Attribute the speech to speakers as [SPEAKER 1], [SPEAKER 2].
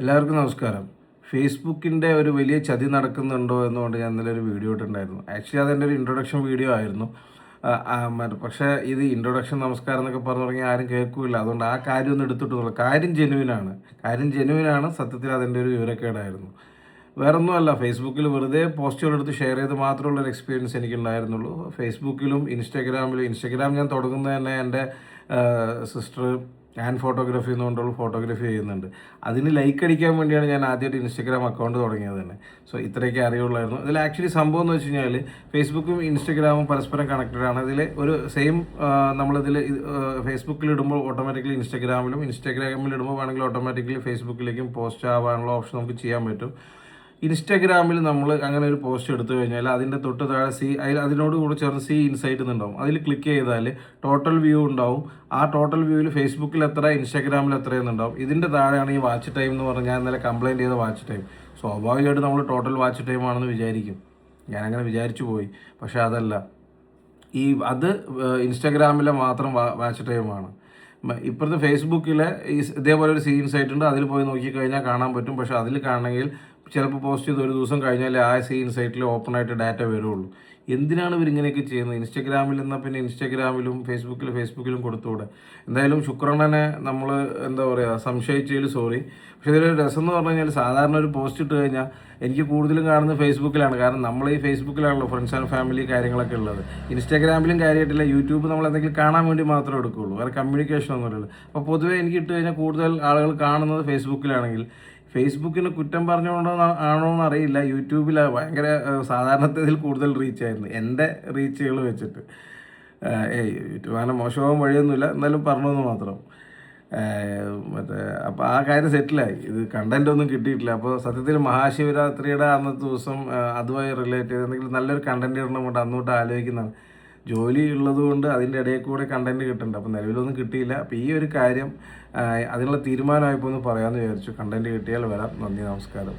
[SPEAKER 1] എല്ലാവർക്കും നമസ്കാരം. ഫേസ്ബുക്കിൻ്റെ ഒരു വലിയ ചതി നടക്കുന്നുണ്ടോ എന്നുകൊണ്ട് ഞാൻ ഇന്നലെ ഒരു വീഡിയോ ഇട്ടിട്ടുണ്ടായിരുന്നു. ആക്ച്വലി അതെൻ്റെ ഒരു ഇൻട്രൊഡക്ഷൻ വീഡിയോ ആയിരുന്നു. പക്ഷേ ഇത് ഇൻട്രൊഡക്ഷൻ നമസ്കാരം എന്നൊക്കെ പറഞ്ഞു തുടങ്ങി ആരും കേൾക്കില്ല. അതുകൊണ്ട് ആ കാര്യം ഒന്നും എടുത്തിട്ടുള്ളൂ. കാര്യം ജെനുവിനാണ്. സത്യത്തിൽ അതിൻ്റെ ഒരു വിവരക്കേടായിരുന്നു. വേറൊന്നുമല്ല, ഫേസ്ബുക്കിൽ വെറുതെ പോസ്റ്റുകൾ എടുത്ത് ഷെയർ ചെയ്ത് മാത്രമുള്ള ഒരു എക്സ്പീരിയൻസ് എനിക്കുണ്ടായിരുന്നുള്ളൂ. ഫേസ്ബുക്കിലും ഇൻസ്റ്റഗ്രാം ഞാൻ തുടങ്ങുന്നത് തന്നെ എൻ്റെ സിസ്റ്റർ ഹാൻഡ് ഫോട്ടോഗ്രാഫി എന്നുകൊണ്ടുള്ള ഫോട്ടോഗ്രാഫി ചെയ്യുന്നുണ്ട്. അതിന് ലൈക്ക് അടിക്കാൻ വേണ്ടിയാണ് ഞാൻ ആദ്യമായിട്ട് ഇൻസ്റ്റഗ്രാം അക്കൗണ്ട് തുടങ്ങിയത് തന്നെ. സോ ഇത്രയൊക്കെ അറിയുള്ളായിരുന്നു. ഇതിൽ ആക്ച്വലി സംഭവം എന്ന് വെച്ച് കഴിഞ്ഞാൽ ഫേസ്ബുക്കും ഇൻസ്റ്റഗ്രാമും പരസ്പരം കണക്റ്റഡ് ആണ്. ഇതിൽ ഒരു സെയിം നമ്മളിതിൽ ഫേസ്ബുക്കിൽ ഇടുമ്പോൾ ഓട്ടോമാറ്റിക്കലി ഇൻസ്റ്റഗ്രാമിൽ ഇടുമ്പോൾ വേണമെങ്കിൽ ഓട്ടോമാറ്റിക്കലി ഫേസ്ബുക്കിലേക്കും പോസ്റ്റ് ആവാനുള്ള ഓപ്ഷൻ നമുക്ക് ചെയ്യാൻ പറ്റും. ഇൻസ്റ്റാഗ്രാമിൽ നമ്മൾ അങ്ങനെ ഒരു പോസ്റ്റ് എടുത്തു കഴിഞ്ഞാൽ അതിൻ്റെ തൊട്ട് താഴെ അതിനോട് കൂടെ ചേർന്ന് ഇൻസൈറ്റ് എന്നുണ്ടാവും. അതിൽ ക്ലിക്ക് ചെയ്താൽ ടോട്ടൽ വ്യൂ ഉണ്ടാവും. ആ ടോട്ടൽ വ്യൂവിൽ ഫേസ്ബുക്കിൽ എത്ര, ഇൻസ്റ്റാഗ്രാമിൽ എത്രയെന്നുണ്ടാവും. ഇതിൻ്റെ താഴെയാണ് ഈ വാച്ച് ടൈം എന്ന് പറഞ്ഞാൽ ഞാൻ ഇന്നലെ കംപ്ലയിൻറ്റ് ചെയ്ത വാച്ച് ടൈം. സ്വാഭാവികമായിട്ട് നമ്മൾ ടോട്ടൽ വാച്ച് ടൈം ആണെന്ന് വിചാരിക്കും. ഞാനങ്ങനെ വിചാരിച്ചു പോയി. പക്ഷേ അതല്ല, അത് ഇൻസ്റ്റാഗ്രാമിലെ മാത്രം വാച്ച് ടൈമാണ്. ഇപ്പോഴത്തെ ഫേസ്ബുക്കിലെ ഇതേപോലെ ഒരു ഇൻസൈറ്റ് ഉണ്ട്. അതിൽ പോയി നോക്കിക്കഴിഞ്ഞാൽ കാണാൻ പറ്റും. പക്ഷേ അതിൽ കാണണമെങ്കിൽ ചിലപ്പോൾ പോസ്റ്റ് ചെയ്ത് ഒരു ദിവസം കഴിഞ്ഞാൽ ആ സൈറ്റിൽ ഓപ്പണായിട്ട് ഡാറ്റ വരുള്ളൂ. എന്തിനാണ് ഇവരിങ്ങനെയൊക്കെ ചെയ്യുന്നത്? ഇൻസ്റ്റഗ്രാമിൽ എന്നാൽ പിന്നെ ഇൻസ്റ്റഗ്രാമിലും ഫേസ്ബുക്കിലും കൊടുത്തുകൂടെ? എന്തായാലും ശുക്രണ്ണനെ നമ്മൾ എന്താ പറയുക, സംശയിച്ചതിൽ സോറി. പക്ഷേ ഇതിലൊരു രസം എന്ന് പറഞ്ഞു കഴിഞ്ഞാൽ സാധാരണ ഒരു പോസ്റ്റ് ഇട്ട് കഴിഞ്ഞാൽ എനിക്ക് കൂടുതലും കാണുന്നത് ഫേസ്ബുക്കിലാണ്. കാരണം നമ്മൾ ഈ ഫേസ്ബുക്കിലാണല്ലോ ഫ്രണ്ട്സ് ആൻഡ് ഫാമിലി കാര്യങ്ങളൊക്കെ ഉള്ളത്. ഇൻസ്റ്റാഗ്രാമിലും കാര്യമായിട്ടില്ല. യൂട്യൂബ് നമ്മൾ എന്തെങ്കിലും കാണാൻ വേണ്ടി മാത്രമേ എടുക്കുകയുള്ളൂ. വേറെ കമ്മ്യൂണിക്കേഷൻ ഒന്നുമില്ലല്ലോ. അപ്പോൾ പൊതുവേ എനിക്ക് ഇട്ട് കഴിഞ്ഞാൽ കൂടുതൽ ആളുകൾ കാണുന്നത് ഫേസ്ബുക്കിലാണെങ്കിൽ ഫേസ്ബുക്കിന് കുറ്റം പറഞ്ഞുകൊണ്ടോ ആണോ എന്നറിയില്ല, യൂട്യൂബിൽ ഭയങ്കര സാധാരണത്തിൽ കൂടുതൽ റീച്ച് ആയിരുന്നു എൻ്റെ റീച്ചുകൾ വെച്ചിട്ട്. യൂട്യൂബ് അങ്ങനെ മോശമാകാൻ വഴിയൊന്നുമില്ല, എന്നാലും പറഞ്ഞതെന്ന് മാത്രം. അപ്പോൾ ആ കാര്യം സെറ്റിലായി. ഇത് കണ്ടൻ്റ് ഒന്നും കിട്ടിയിട്ടില്ല. അപ്പോൾ സത്യത്തിൽ മഹാശിവരാത്രിയുടെ അന്നത്തെ ദിവസം അതുമായി റിലേറ്റ് ചെയ്ത് എന്തെങ്കിലും നല്ലൊരു കണ്ടൻറ് ഇടണമെന്നുണ്ട് അന്നോട്ട് ആലോചിക്കുന്നതാണ്. ജോലി ഉള്ളതുകൊണ്ട് അതിൻ്റെ ഇടയിൽ കൂടെ കണ്ടൻറ്റ് കിട്ടുന്നുണ്ട്. അപ്പോൾ നിലവിലൊന്നും കിട്ടിയില്ല. അപ്പോൾ ഈ ഒരു കാര്യം അതിനുള്ള തീരുമാനമായപ്പോൾ ഒന്ന് പറയാമെന്ന് വിചാരിച്ചു. കണ്ടൻറ്റ് കിട്ടിയാൽ വരാം. നന്ദി, നമസ്കാരം.